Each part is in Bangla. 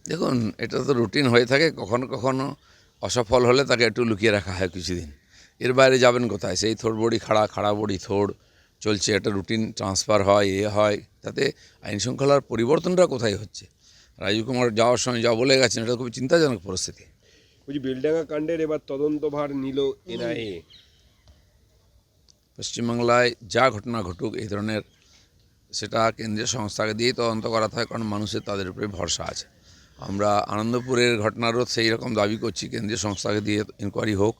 দেখুন, এটা তো রুটিন হয়ে থাকে, কখনো কখনো অসফল হলে তাকে একটু লুকিয়ে রাখা হয় কিছুদিন। এর বাইরে যাবেন কোথায়? সেই থোড় বড়ি খাড়া, খাড়া বড়ি থোড় চলছে, একটা রুটিন ট্রান্সফার হয়, হয়, তাতে আইন শৃঙ্খলার পরিবর্তনটা কোথায় হচ্ছে? রাজীব কুমার যাওয়ার সময় যা বলে গেছেন, এটা খুবই চিন্তাজনক পরিস্থিতি। বলছি বেলডাঙ্গা কাণ্ডের এবার তদন্তভার নিল এনআইএ। পশ্চিমবাংলায় যা ঘটনা ঘটুক এই ধরনের, সেটা কেন্দ্রীয় সংস্থাকে দিয়েই তদন্ত করাতে হয়, কারণ মানুষের তাদের উপরে ভরসা আছে। আমরা আনন্দপুরের ঘটনারও সেই রকম দাবি করছি, কেন্দ্রীয় সংস্থাকে দিয়ে ইনকোয়ারি হোক।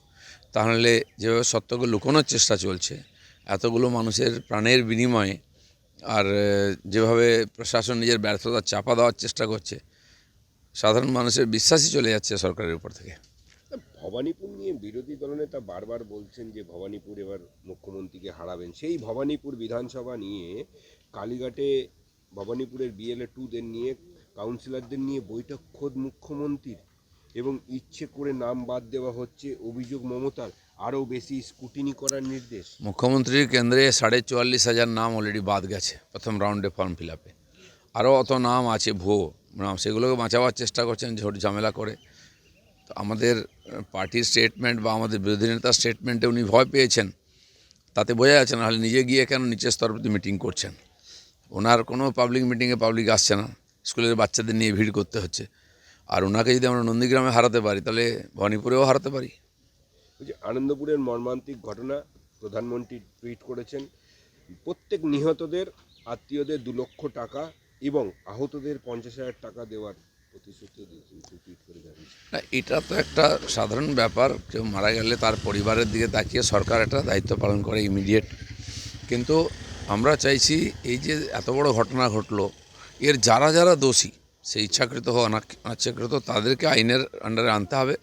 তাহলে যেভাবে সত্যকে লুকোনোর চেষ্টা চলছে এতগুলো মানুষের প্রাণের বিনিময়ে, আর যেভাবে প্রশাসন নিজের ব্যর্থতা চাপা দেওয়ার চেষ্টা করছে, সাধারণ মানুষের বিশ্বাসই চলে যাচ্ছে সরকারের উপর থেকে। ভবানীপুর নিয়ে বিরোধী দলনেতা বারবার বলছেন যে ভবানীপুর এবার মুখ্যমন্ত্রীকে হারাবেন। সেই ভবানীপুর বিধানসভা নিয়ে কালীঘাটে ভবানীপুরের বিএলএ 2দের নিয়ে, কাউন্সিলরদের নিয়ে বৈঠক খোদ মুখ্যমন্ত্রীর, এবং ইচ্ছে করে নাম বাদ দেওয়া হচ্ছে, অভিযোগ মমতার, আরও বেশি স্কুটিনি করার নির্দেশ। মুখ্যমন্ত্রীর কেন্দ্রে 44,500 নাম অলরেডি বাদ গেছে প্রথম রাউন্ডে ফর্ম ফিল আপে। আরও অত নাম আছে ভুয়ো নাম, সেগুলোকে বাঁচাবার চেষ্টা করছেন ঝোট ঝামেলা করে। তো আমাদের পার্টির স্টেটমেন্ট বা আমাদের বিরোধী নেতার স্টেটমেন্টে উনি ভয় পেয়েছেন, তাতে বোঝা যাচ্ছে না। হলে নিজে গিয়ে কেন নিচের স্তরে মিটিং করছেন? ওনার কোনো পাবলিক মিটিংয়ে পাবলিক আসছে না, স্কুলের বাচ্চাদের নিয়ে ভিড় করতে হচ্ছে। আর ওনাকে যদি আমরা নন্দীগ্রামে হারাতে পারি, তাহলে ভবানীপুরেও হারাতে পারি। ওই যে আনন্দপুরের মর্মান্তিক ঘটনা, প্রধানমন্ত্রী টুইট করেছেন, প্রত্যেক নিহতদের আত্মীয়দের 2 লক্ষ টাকা এবং আহতদের 50,000 টাকা দেওয়ার প্রতিশ্রুতি দিয়েছেন, টুইট করে জানিয়েছেন। না, এটা তো একটা সাধারণ ব্যাপার, কেউ মারা গেলে তার পরিবারের দিকে তাকিয়ে সরকার একটা দায়িত্ব পালন করে ইমিডিয়েট। কিন্তু আমরা চাইছি এই যে এত বড় ঘটনা ঘটলো, এর যারা যারা দোষী, সে ইচ্ছাকৃত হোক অনিচ্ছাকৃত, তাদেরকে আইনের আন্ডারে আনতে হবে,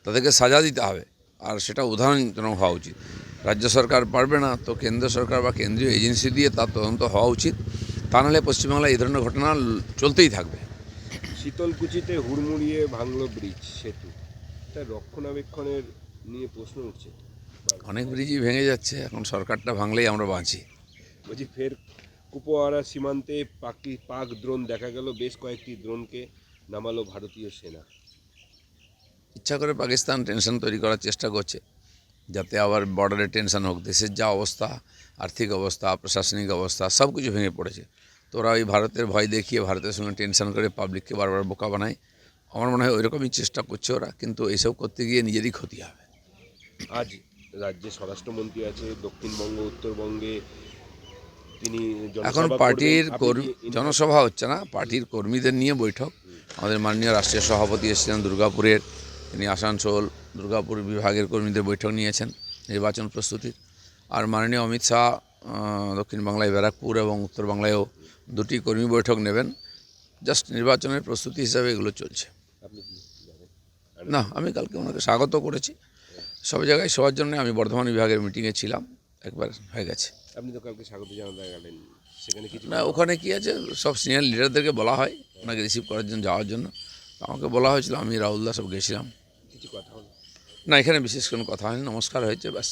তাদেরকে সাজা দিতে হবে। আর সেটা উদাহরণজনক হওয়া উচিত। রাজ্য সরকার পারবে না, তো কেন্দ্র সরকার বা কেন্দ্রীয় এজেন্সি দিয়ে তার তদন্ত হওয়া উচিত। তা নাহলে পশ্চিমবাংলায় এই ধরনের ঘটনা চলতেই থাকবে। শীতলকুচিতে হুড়মুড়িয়ে ভাঙলো ব্রিজ সেতু, তার রক্ষণাবেক্ষণের নিয়ে প্রশ্ন উঠছে। অনেক ব্রিজই ভেঙে যাচ্ছে, এখন সরকারটা ভাঙলেই আমরা বাঁচি। বলছি ফের কুপওয়ারা সীমান্তে পাক ড্রোন দেখা গেল, বেশ কয়েকটি ড্রোনকে নামালো ভারতীয় সেনা। ইচ্ছা করে পাকিস্তান টেনশন তৈরি করার চেষ্টা করছে, যাতে আবার বর্ডারে টেনশন হোক। দেশের যা অবস্থা, আর্থিক অবস্থা, প্রশাসনিক অবস্থা, সব কিছু ভেঙে পড়েছে। তো ওরা ওই ভারতের ভয় দেখিয়ে ভারতের সঙ্গে টেনশন করে পাবলিককে বারবার বোকা বানায়। আমার মনে হয় ওই রকমই চেষ্টা করছে ওরা, কিন্তু এইসব করতে গিয়ে নিজেরই ক্ষতি হবে। আজ রাজ্যে স্বরাষ্ট্রমন্ত্রী আছে, দক্ষিণবঙ্গ উত্তরবঙ্গে তিনি এখন জনসভা করবেন। পার্টির আপনি কি জনসভা হচ্ছে না, পার্টির কর্মীদের নিয়ে বৈঠক। আমাদের মাননীয় রাষ্ট্রীয় সভাপতি এসেছিলেন দুর্গাপুরের, তিনি আসানসোল দুর্গাপুর বিভাগের কর্মীদের বৈঠক নিয়েছেন নির্বাচন প্রস্তুতির। আর মাননীয় অমিত শাহ দক্ষিণ বাংলায় ব্যারাকপুর এবং উত্তর বাংলায়ও 2টি কর্মী বৈঠক নেবেন। জাস্ট নির্বাচনের প্রস্তুতি হিসাবে এগুলো চলছে। আপনি কি যাবেন? না, আমি কালকে ওনাকে স্বাগত করেছি সব জায়গায়, সবার জন্য। আমি বর্ধমান বিভাগের মিটিংয়ে ছিলাম, একবার হয়ে গেছে। আপনি তো কালকে স্বাগত জানাতে গেলেন, সেখানে কিছু না, ওখানে কি আছে, সব সিনিয়র লিডারদেরকে বলা হয় ওনাকে রিসিভ করার জন্য, যাওয়ার জন্য। তো আমাকে বলা হয়েছিল, আমি রাহুলদা সব গেছিলাম। কিছু কথা হলো? না, এখানে বিশেষ কোনো কথা হয়নি, নমস্কার হয়েছে, ব্যাস।